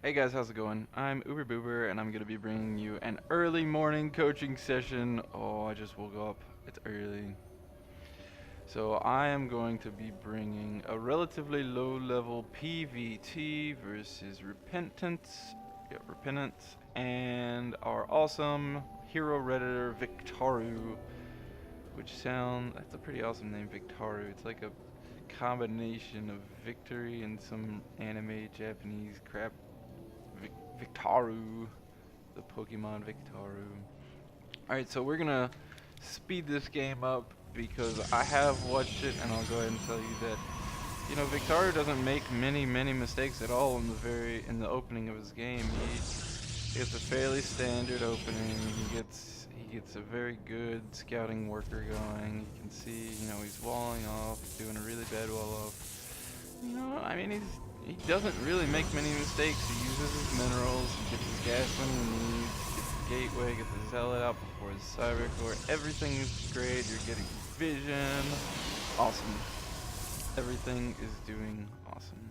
Hey guys, how's it going? I'm Oober and I'm going to be bringing you an early morning coaching session. Oh, I just woke up. It's early. So I am going to be bringing a relatively low level PvT versus Repentance. Yeah, Repentance. And our awesome hero redditor Viktaru. That's a pretty awesome name, Viktaru. It's like a combination of victory and some anime Japanese crap. Viktaru, the Pokemon Viktaru. Alright, so we're gonna speed this game up because I have watched it, and I'll go ahead and tell you that Viktaru doesn't make many mistakes at all in the opening of his game. He gets a fairly standard opening. He gets a very good scouting worker going. You can see, he's walling off, doing a really bad wall off. I mean, he doesn't really make many mistakes. He uses his minerals, he gets his gas when he needs, gets the gateway, gets the zealot out before his cyber core. Everything is great. You're getting vision. Awesome. Everything is doing awesome.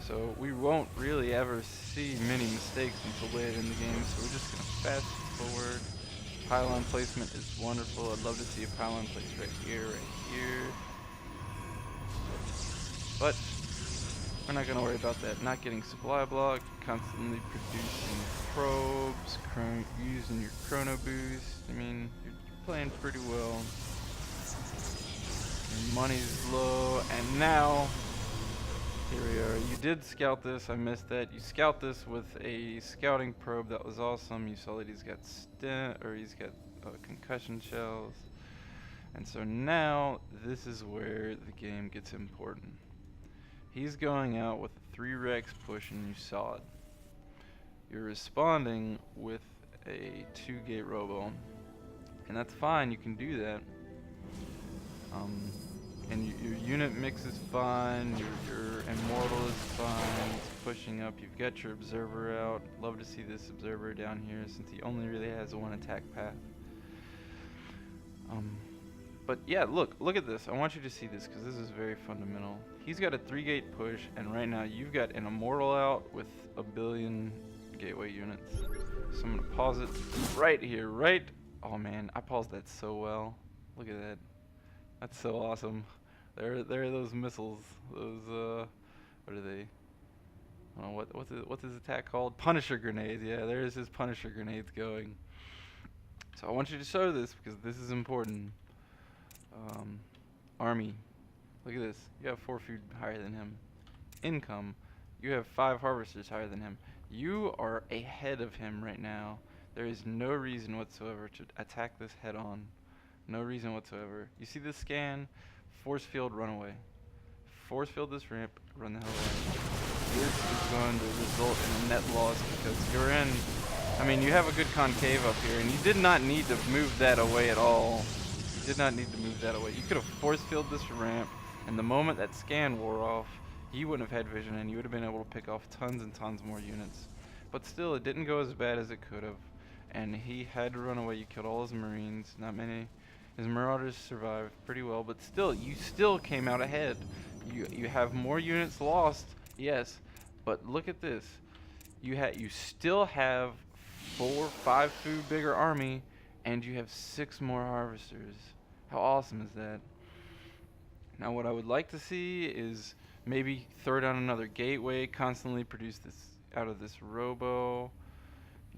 So we won't really ever see many mistakes until later in the game. So we're just gonna fast forward. Pylon placement is wonderful. I'd love to see a pylon placed right here, But we're not going to worry about that. Not getting supply block, constantly producing probes, using your chrono boost. I mean, you're playing pretty well. Your money's low, and now, here we are. You did scout this, I missed that. You scout this with a scouting probe, that was awesome. You saw that he's got concussion shells. And so now, this is where the game gets important. He's going out with a 3 Rex push, and you saw it. You're responding with a 2-gate robo, and that's fine. You can do that. And your unit mix is fine. Your immortal is fine. It's pushing up. You've got your observer out. Love to see this observer down here, since he only really has one attack path. But yeah, look at this. I want you to see this because this is very fundamental. He's got a 3-gate push, and right now you've got an immortal out with a billion gateway units. So I'm gonna pause it right here, Oh man, I paused that so well. Look at that. That's so awesome. There are those missiles. Those what are they? Oh, what's his attack called? Punisher grenades. Yeah, there's his Punisher grenades going. So I want you to show this because this is important. Army. Look at this. You have 4 food higher than him. Income. You have 5 harvesters higher than him. You are ahead of him right now. There is no reason whatsoever to attack this head on. No reason whatsoever. You see this scan? Force field, run away. Force field this ramp, run the hell away. This is going to result in a net loss because you're in. I mean, you have a good concave up here, and you did not need to move that away at all. You did not need to move that away. You could have force fielded this ramp, and the moment that scan wore off, you wouldn't have had vision, and you would have been able to pick off tons and tons more units. But still, it didn't go as bad as it could have, and he had to run away. You killed all his marines. Not many. His marauders survived pretty well, but still, you still came out ahead. You have more units lost, yes, but look at this. You still have 5 food bigger army, and you have 6 more harvesters. How awesome is that? Now what I would like to see is maybe throw down another gateway, constantly produce this out of this robo.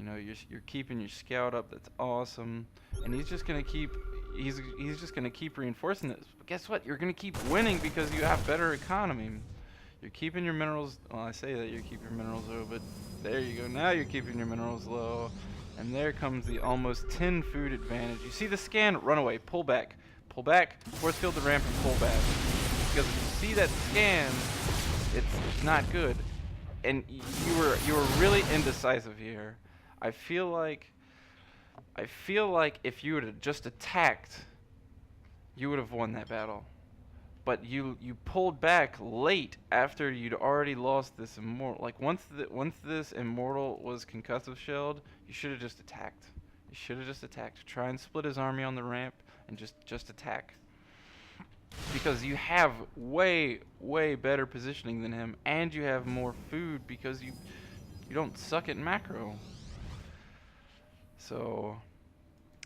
You're keeping your scout up. That's awesome. And he's just gonna keep reinforcing this. But guess what? You're gonna keep winning because you have better economy. You're keeping your minerals. Well, I say that you keep your minerals low, but there you go. Now you're keeping your minerals low. And there comes the almost 10 food advantage. You see the scan? Run away. Pull back. Pull back. Force field the ramp and pull back. Because if you see that scan, it's not good. And you were really indecisive here. I feel like if you would have just attacked, you would have won that battle. But you pulled back late after you'd already lost this immortal. Like once this immortal was concussive shelled, you should have just attacked. You should have just attacked. Try and split his army on the ramp and just attack. Because you have way better positioning than him, and you have more food because You don't suck at macro. So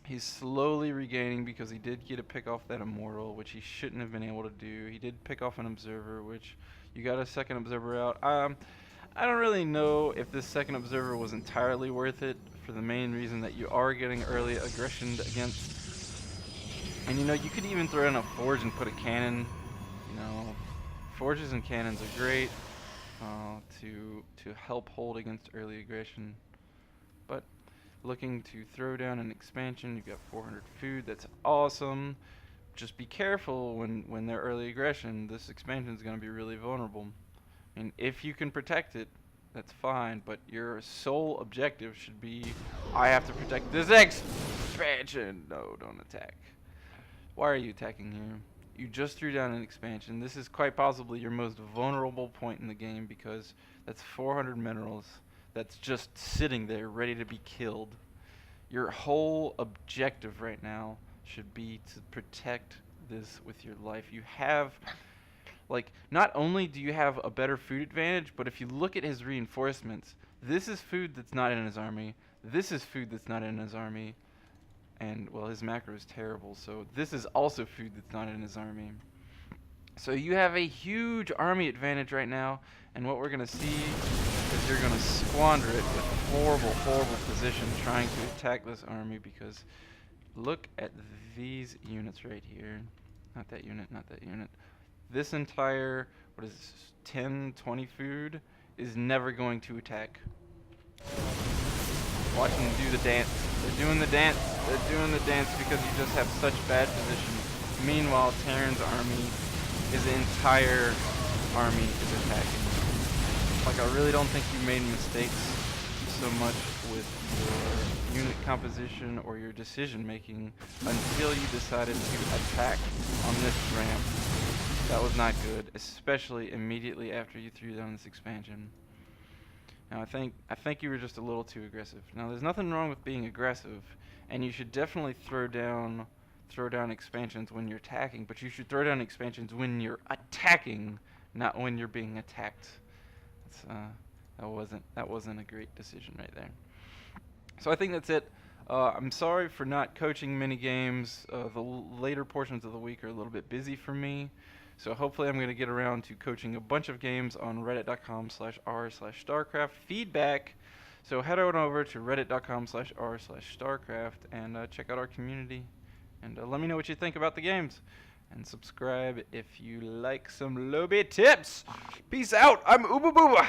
he's slowly regaining because he did get a pick off that immortal, which he shouldn't have been able to do. He did pick off an observer, which you got a second observer out. I don't really know if this second observer was entirely worth it for the main reason that you are getting early aggression against. And you know, you could even throw in a forge and put a cannon. You know, forges and cannons are great to help hold against early aggression. But looking to throw down an expansion, you've got 400 food. That's awesome. Just be careful when they're early aggression. This expansion is going to be really vulnerable. And if you can protect it, that's fine, but your sole objective should be, I have to protect this expansion. No, don't attack. Why are you attacking here? You just threw down an expansion. This is quite possibly your most vulnerable point in the game because that's 400 minerals that's just sitting there ready to be killed. Your whole objective right now should be to protect this with your life. You have... Like, not only do you have a better food advantage, but if you look at his reinforcements, this is food that's not in his army, this is food that's not in his army, and, well, his macro is terrible, so this is also food that's not in his army. So you have a huge army advantage right now, and what we're going to see is you're going to squander it with a horrible, horrible position trying to attack this army, because look at these units right here. Not that unit, not that unit. This entire, what is this, 10, 20 food is never going to attack. Watch them do the dance. They're doing the dance. They're doing the dance because you just have such bad position. Meanwhile, Terran's army, his entire army is attacking. Like, I really don't think you made mistakes so much with your unit composition or your decision making until you decided to attack on this ramp. That was not good, especially immediately after you threw down this expansion. Now I think you were just a little too aggressive. Now there's nothing wrong with being aggressive, and you should definitely throw down expansions when you're attacking, but you should throw down expansions when you're attacking, not when you're being attacked. That wasn't a great decision right there. So I think that's it. I'm sorry for not coaching many games. The later portions of the week are a little bit busy for me. So hopefully I'm going to get around to coaching a bunch of games on reddit.com/r/StarCraft feedback. So head on over to reddit.com/r/StarCraft and check out our community. And let me know what you think about the games. And subscribe if you like some lobby tips. Peace out. I'm Oober.